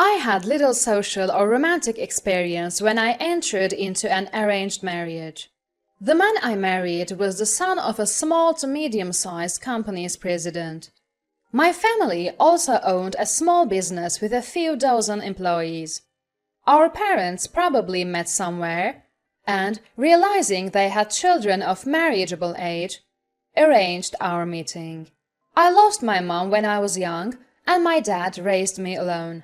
I had little social or romantic experience when I entered into an arranged marriage. The man I married was the son of a small to medium-sized company's president. My family also owned a small business with a few dozen employees. Our parents probably met somewhere and, realizing they had children of marriageable age, arranged our meeting. I lost my mom when I was young, and my dad raised me alone.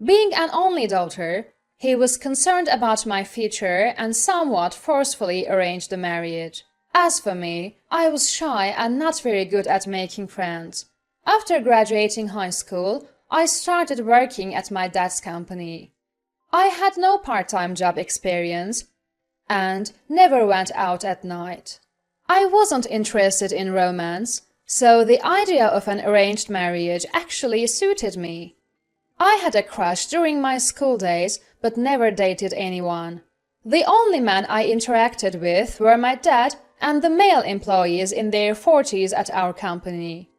Being an only daughter, he was concerned about my future and somewhat forcefully arranged the marriage. As for me, I was shy and not very good at making friends. After graduating high school, I started working at my dad's company. I had no part-time job experience and never went out at night. I wasn't interested in romance, so the idea of an arranged marriage actually suited me. I had a crush during my school days, but never dated anyone. The only men I interacted with were my dad and the male employees in their 40s at our company.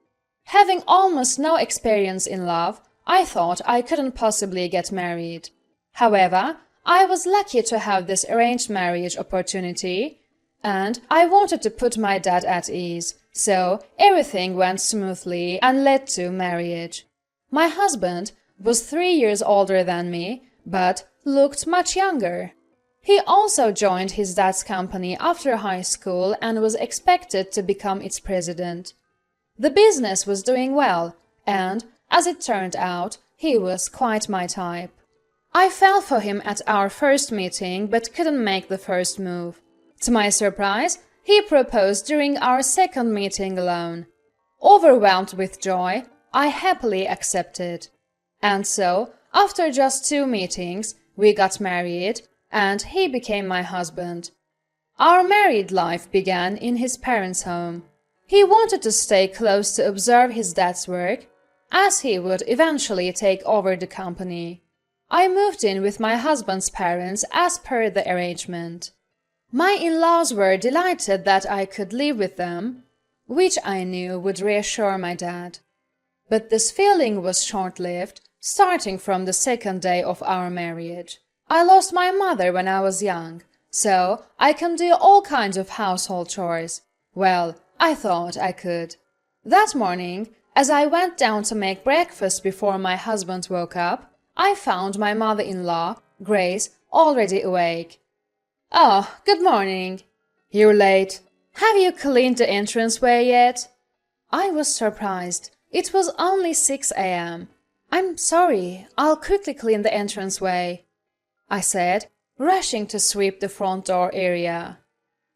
Having almost no experience in love, I thought I couldn't possibly get married. However, I was lucky to have this arranged marriage opportunity, and I wanted to put my dad at ease, so everything went smoothly and led to marriage. My husband was 3 years older than me, but looked much younger. He also joined his dad's company after high school and was expected to become its president. The business was doing well, and, as it turned out, he was quite my type. I fell for him at our first meeting but couldn't make the first move. To my surprise, he proposed during our second meeting alone. Overwhelmed with joy, I happily accepted. And so, after just 2 meetings, we got married, and he became my husband. Our married life began in his parents' home. He wanted to stay close to observe his dad's work, as he would eventually take over the company. I moved in with my husband's parents as per the arrangement. My in-laws were delighted that I could live with them, which I knew would reassure my dad. But this feeling was short-lived, starting from the second day of our marriage. I lost my mother when I was young, so I can do all kinds of household chores. Well, I thought I could. That morning, as I went down to make breakfast before my husband woke up, I found my mother-in-law, Grace, already awake. "Oh, good morning. You're late. Have you cleaned the entranceway yet?" I was surprised. It was only 6 a.m. "I'm sorry, I'll quickly clean the entranceway," I said, rushing to sweep the front door area.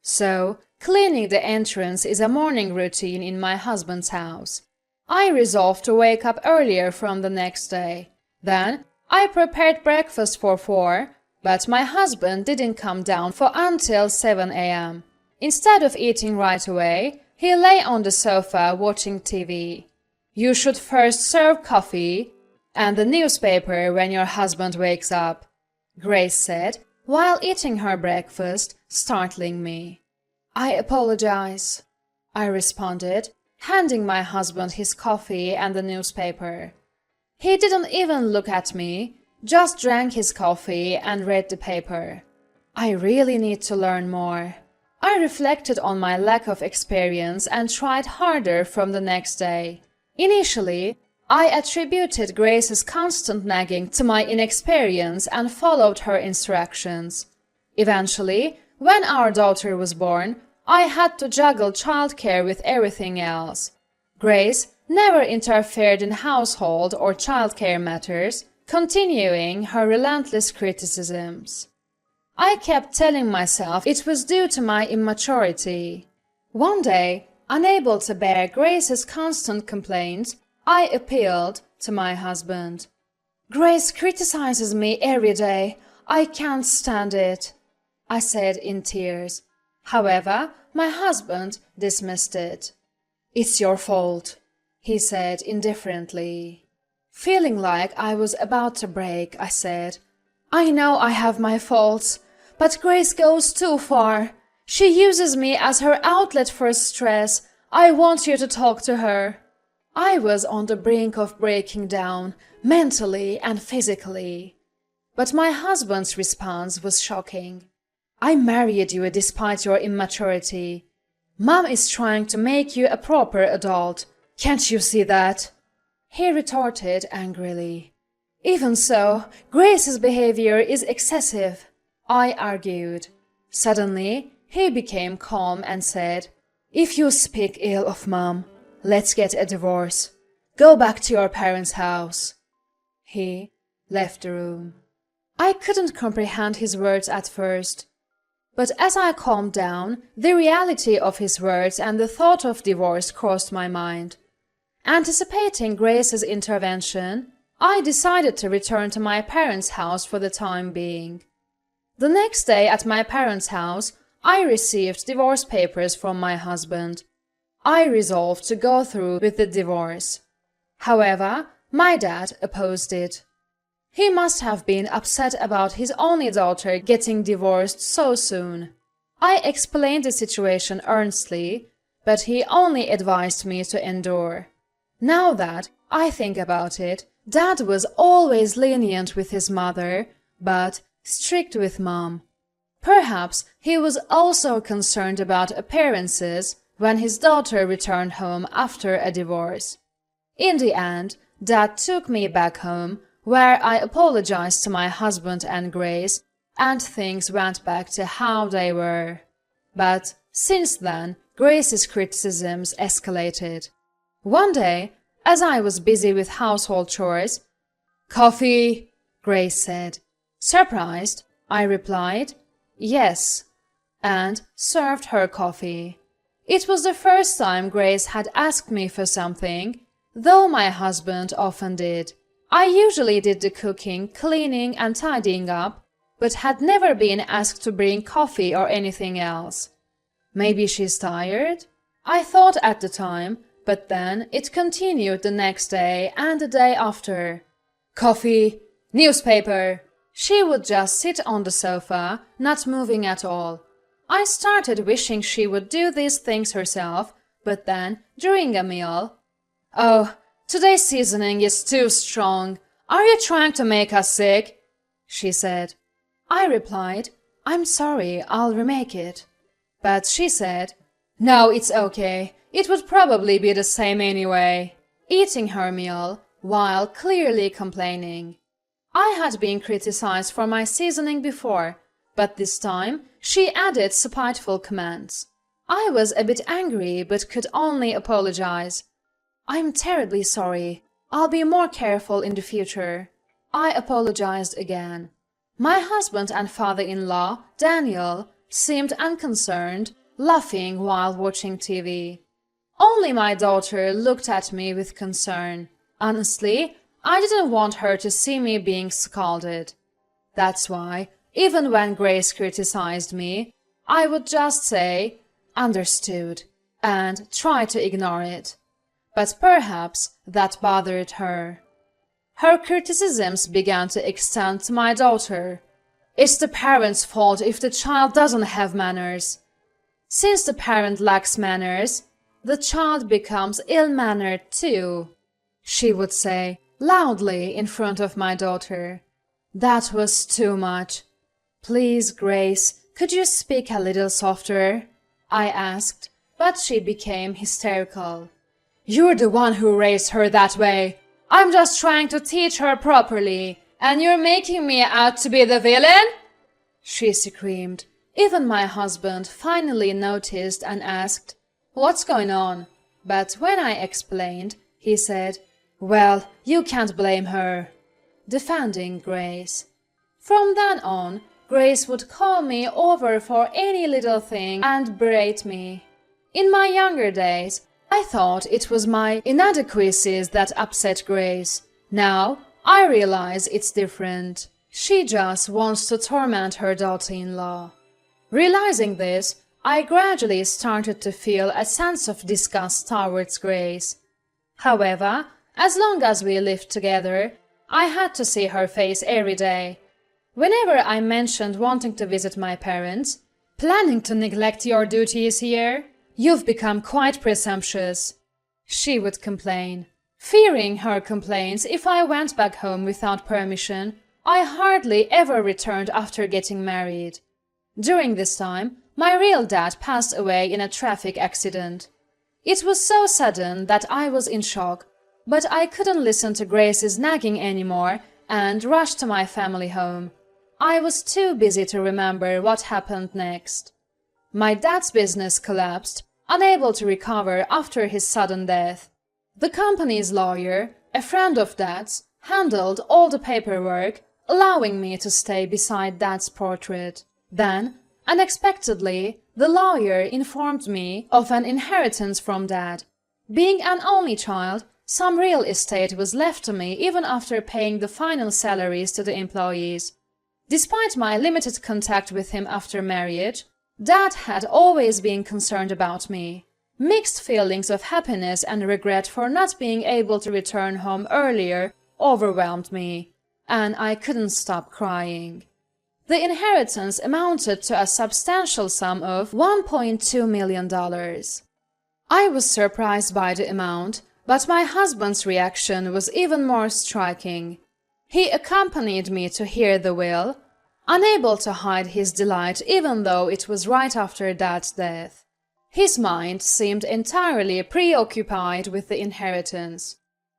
So, cleaning the entrance is a morning routine in my husband's house. I resolved to wake up earlier from the next day. Then, I prepared breakfast for 4, but my husband didn't come down for until 7 a.m. Instead of eating right away, he lay on the sofa watching TV. "You should first serve coffee and the newspaper when your husband wakes up," Grace said, while eating her breakfast, startling me. "I apologize," I responded, handing my husband his coffee and the newspaper. He didn't even look at me, just drank his coffee and read the paper. I really need to learn more. I reflected on my lack of experience and tried harder from the next day. Initially, I attributed Grace's constant nagging to my inexperience and followed her instructions. Eventually, when our daughter was born, I had to juggle childcare with everything else. Grace never interfered in household or childcare matters, continuing her relentless criticisms. I kept telling myself it was due to my immaturity. One day, unable to bear Grace's constant complaints, I appealed to my husband. "Grace criticizes me every day. I can't stand it," I said in tears. However, my husband dismissed it. "It's your fault," he said indifferently. Feeling like I was about to break, I said, "I know I have my faults, but Grace goes too far. She uses me as her outlet for stress. I want you to talk to her." I was on the brink of breaking down, mentally and physically. But my husband's response was shocking. "I married you despite your immaturity. Mom is trying to make you a proper adult. Can't you see that?" he retorted angrily. "Even so, Grace's behavior is excessive," I argued. Suddenly, he became calm and said, "If you speak ill of Mom, let's get a divorce. Go back to your parents' house." He left the room. I couldn't comprehend his words at first. But as I calmed down, the reality of his words and the thought of divorce crossed my mind. Anticipating Grace's intervention, I decided to return to my parents' house for the time being. The next day at my parents' house, I received divorce papers from my husband. I resolved to go through with the divorce. However, my dad opposed it. He must have been upset about his only daughter getting divorced so soon. I explained the situation earnestly, but he only advised me to endure. Now that I think about it, Dad was always lenient with his mother, but strict with Mom. Perhaps he was also concerned about appearances when his daughter returned home after a divorce. In the end, Dad took me back home, where I apologized to my husband and Grace, and things went back to how they were. But since then, Grace's criticisms escalated. One day, as I was busy with household chores, "Coffee," Grace said. Surprised, I replied, "Yes," and served her coffee. It was the first time Grace had asked me for something, though my husband often did. I usually did the cooking, cleaning, and tidying up, but had never been asked to bring coffee or anything else. Maybe she's tired? I thought at the time, but then it continued the next day and the day after. "Coffee, newspaper." She would just sit on the sofa, not moving at all. I started wishing she would do these things herself, but then, during a meal, "Oh, today's seasoning is too strong. Are you trying to make us sick?" she said. I replied, "I'm sorry, I'll remake it." But she said, "No, it's okay. It would probably be the same anyway," eating her meal while clearly complaining. I had been criticized for my seasoning before, but this time she added spiteful comments. I was a bit angry but could only apologize. "I'm terribly sorry. I'll be more careful in the future." I apologized again. My husband and father-in-law, Daniel, seemed unconcerned, laughing while watching TV. Only my daughter looked at me with concern. Honestly, I didn't want her to see me being scolded. That's why, even when Grace criticized me, I would just say, "Understood," and try to ignore it. But perhaps that bothered her. Her criticisms began to extend to my daughter. "It's the parent's fault if the child doesn't have manners. Since the parent lacks manners, the child becomes ill-mannered too," she would say loudly in front of my daughter. That was too much. "Please, Grace, could you speak a little softer?" I asked, but she became hysterical. "You're the one who raised her that way. I'm just trying to teach her properly, and you're making me out to be the villain?" she screamed. Even my husband finally noticed and asked, "What's going on?" But when I explained, he said, "Well, you can't blame her," defending Grace. From then on, Grace would call me over for any little thing and berate me. In my younger days, I thought it was my inadequacies that upset Grace. Now, I realize it's different. She just wants to torment her daughter-in-law. Realizing this, I gradually started to feel a sense of disgust towards Grace. However, as long as we lived together, I had to see her face every day. Whenever I mentioned wanting to visit my parents, "Planning to neglect your duties here? You've become quite presumptuous," she would complain. Fearing her complaints if I went back home without permission, I hardly ever returned after getting married. During this time, my real dad passed away in a traffic accident. It was so sudden that I was in shock, but I couldn't listen to Grace's nagging anymore and rushed to my family home. I was too busy to remember what happened next. My dad's business collapsed, unable to recover after his sudden death. The company's lawyer, a friend of Dad's, handled all the paperwork, allowing me to stay beside Dad's portrait. Then, unexpectedly, the lawyer informed me of an inheritance from Dad. Being an only child, some real estate was left to me even after paying the final salaries to the employees. Despite my limited contact with him after marriage, Dad had always been concerned about me. Mixed feelings of happiness and regret for not being able to return home earlier overwhelmed me, and I couldn't stop crying. The inheritance amounted to a substantial sum of $1.2 million. I was surprised by the amount, but my husband's reaction was even more striking. He accompanied me to hear the will, unable to hide his delight even though it was right after Dad's death. His mind seemed entirely preoccupied with the inheritance.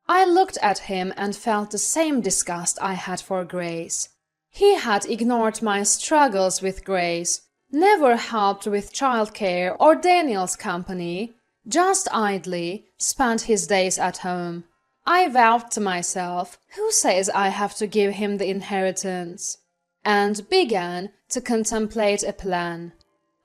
I looked at him and felt the same disgust I had for Grace. He had ignored my struggles with Grace, never helped with childcare or Daniel's company, just idly spent his days at home. I vowed to myself, who says I have to give him the inheritance? And began to contemplate a plan.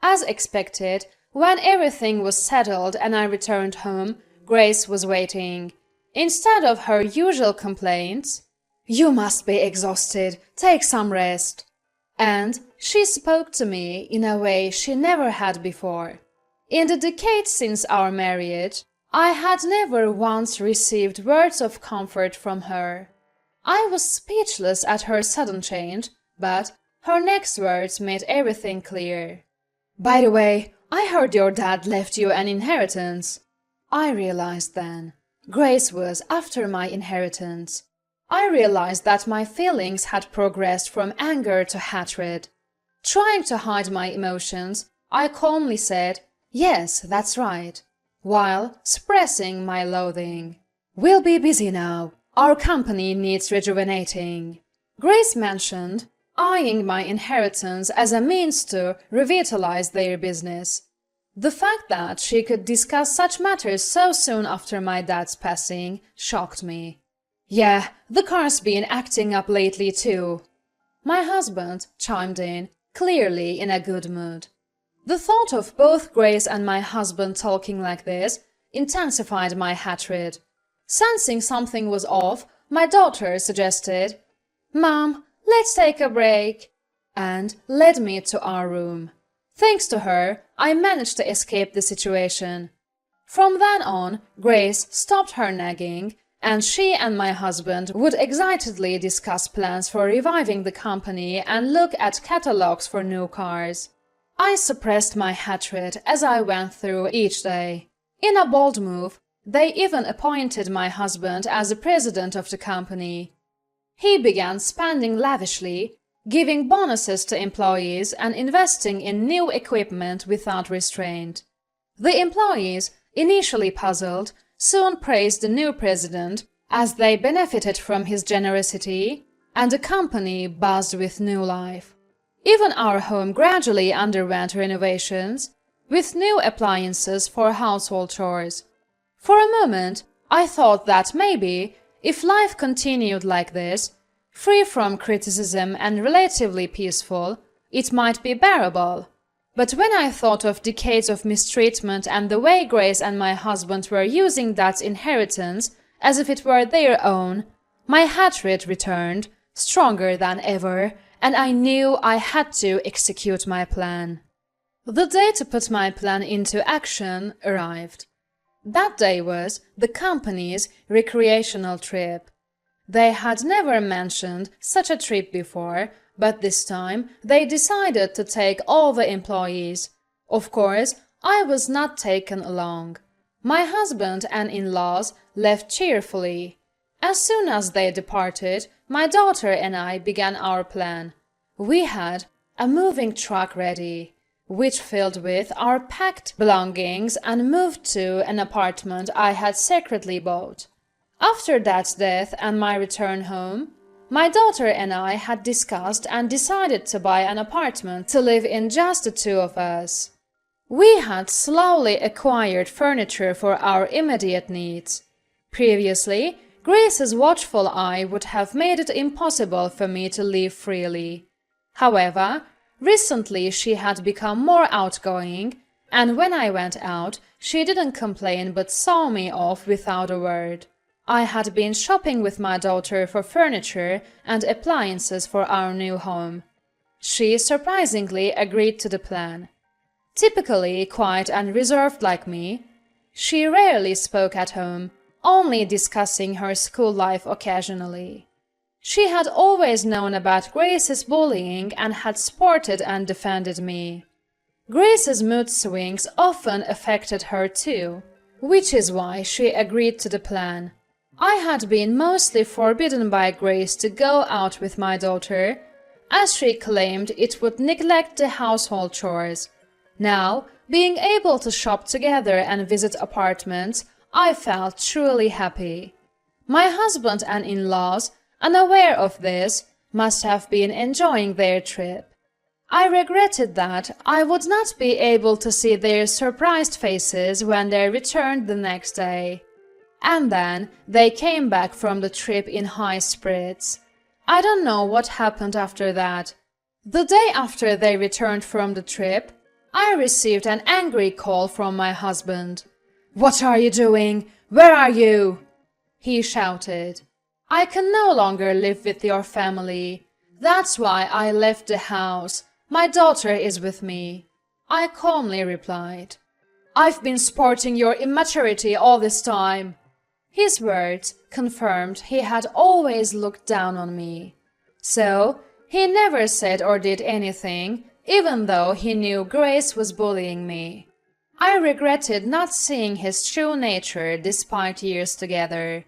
As expected, when everything was settled and I returned home, Grace was waiting. Instead of her usual complaints, "You must be exhausted, take some rest," and she spoke to me in a way she never had before. In the decades since our marriage, I had never once received words of comfort from her. I was speechless at her sudden change, but her next words made everything clear. "By the way, I heard your dad left you an inheritance." I realized then. Grace was after my inheritance. I realized that my feelings had progressed from anger to hatred. Trying to hide my emotions, I calmly said, "Yes, that's right," while suppressing my loathing. "We'll be busy now. Our company needs rejuvenating," Grace mentioned, eyeing my inheritance as a means to revitalize their business. The fact that she could discuss such matters so soon after my dad's passing shocked me. "Yeah, the car's been acting up lately too," my husband chimed in, clearly in a good mood. The thought of both Grace and my husband talking like this intensified my hatred. Sensing something was off, my daughter suggested, "Mom, let's take a break," and led me to our room. Thanks to her, I managed to escape the situation. From then on, Grace stopped her nagging, and she and my husband would excitedly discuss plans for reviving the company and look at catalogs for new cars. I suppressed my hatred as I went through each day. In a bold move, they even appointed my husband as the president of the company. He began spending lavishly, giving bonuses to employees and investing in new equipment without restraint. The employees, initially puzzled, soon praised the new president as they benefited from his generosity, and the company buzzed with new life. Even our home gradually underwent renovations, with new appliances for household chores. For a moment, I thought that maybe, if life continued like this, free from criticism and relatively peaceful, it might be bearable. But when I thought of decades of mistreatment and the way Grace and my husband were using that inheritance as if it were their own, my hatred returned, stronger than ever, and I knew I had to execute my plan. The day to put my plan into action arrived. That day was the company's recreational trip. They had never mentioned such a trip before, but this time they decided to take all the employees. Of course, I was not taken along. My husband and in-laws left cheerfully. As soon as they departed, my daughter and I began our plan. We had a moving truck ready, which filled with our packed belongings and moved to an apartment I had secretly bought. After Dad's death and my return home, my daughter and I had discussed and decided to buy an apartment to live in, just the two of us. We had slowly acquired furniture for our immediate needs. Previously, Grace's watchful eye would have made it impossible for me to live freely. However, recently she had become more outgoing, and when I went out, she didn't complain but saw me off without a word. I had been shopping with my daughter for furniture and appliances for our new home. She surprisingly agreed to the plan. Typically quiet and reserved like me, she rarely spoke at home, only discussing her school life occasionally. She had always known about Grace's bullying and had supported and defended me. Grace's mood swings often affected her too, which is why she agreed to the plan. I had been mostly forbidden by Grace to go out with my daughter, as she claimed it would neglect the household chores. Now, being able to shop together and visit apartments, I felt truly happy. My husband and in-laws, unaware of this, must have been enjoying their trip. I regretted that I would not be able to see their surprised faces when they returned the next day. And then they came back from the trip in high spirits. I don't know what happened after that. The day after they returned from the trip, I received an angry call from my husband. "What are you doing? Where are you?" he shouted. "I can no longer live with your family. That's why I left the house. My daughter is with me," I calmly replied. "I've been supporting your immaturity all this time." His words confirmed he had always looked down on me. So, he never said or did anything, even though he knew Grace was bullying me. I regretted not seeing his true nature despite years together.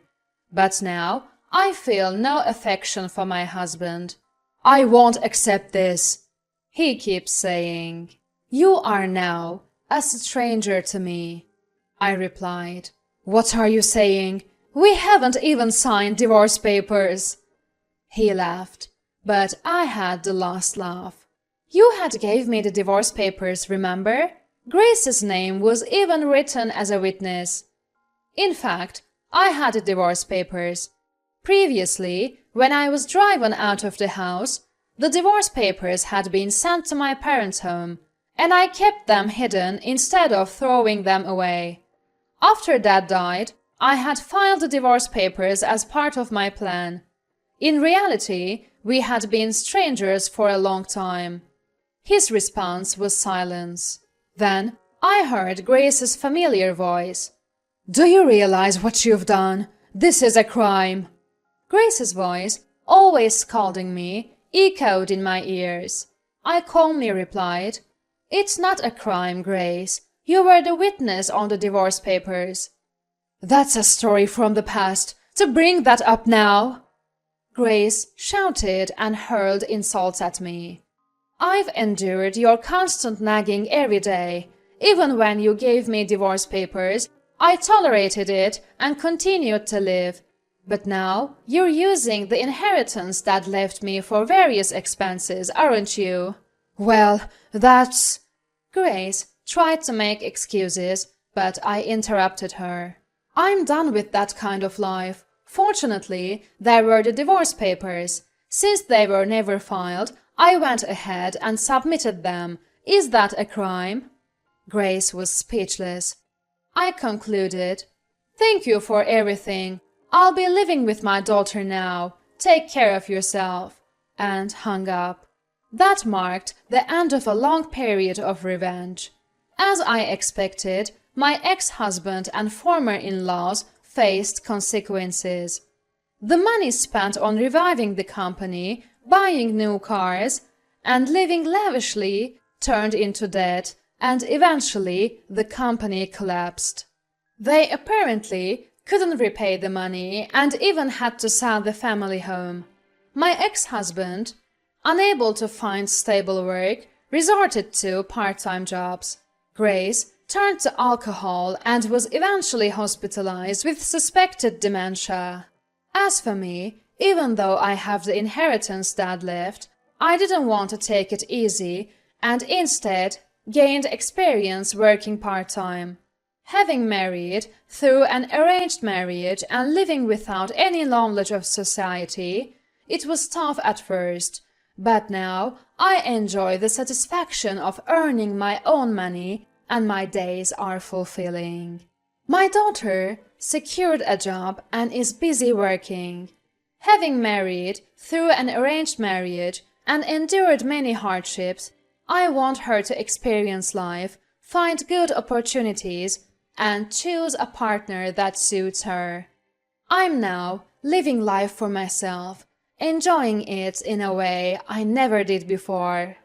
But now, I feel no affection for my husband. "I won't accept this," he keeps saying. "You are now a stranger to me," I replied. "What are you saying? We haven't even signed divorce papers." He laughed, but I had the last laugh. "You had gave me the divorce papers, remember? Grace's name was even written as a witness." In fact, I had the divorce papers. Previously, when I was driven out of the house, the divorce papers had been sent to my parents' home, and I kept them hidden instead of throwing them away. After Dad died, I had filed the divorce papers as part of my plan. In reality, we had been strangers for a long time. His response was silence. Then I heard Grace's familiar voice. "Do you realize what you've done? This is a crime." Grace's voice, always scolding me, echoed in my ears. I calmly replied, "It's not a crime, Grace. You were the witness on the divorce papers." "That's a story from the past. To bring that up now!" Grace shouted and hurled insults at me. "I've endured your constant nagging every day. Even when you gave me divorce papers, I tolerated it and continued to live. But now you're using the inheritance Dad left me for various expenses, aren't you?" "Well, that's—" Grace tried to make excuses, but I interrupted her. "I'm done with that kind of life. Fortunately, there were the divorce papers. Since they were never filed, I went ahead and submitted them. Is that a crime?" Grace was speechless. I concluded, "Thank you for everything. I'll be living with my daughter now. Take care of yourself," and hung up. That marked the end of a long period of revenge. As I expected, my ex-husband and former in-laws faced consequences. The money spent on reviving the company, buying new cars, and living lavishly turned into debt, and eventually the company collapsed. They apparently couldn't repay the money and even had to sell the family home. My ex-husband, unable to find stable work, resorted to part-time jobs. Grace turned to alcohol and was eventually hospitalized with suspected dementia. As for me, even though I have the inheritance Dad left, I didn't want to take it easy and instead gained experience working part-time. Having married through an arranged marriage and living without any knowledge of society, it was tough at first, but now I enjoy the satisfaction of earning my own money and my days are fulfilling. My daughter secured a job and is busy working. Having married through an arranged marriage and endured many hardships, I want her to experience life, find good opportunities, and choose a partner that suits her. I'm now living life for myself, enjoying it in a way I never did before.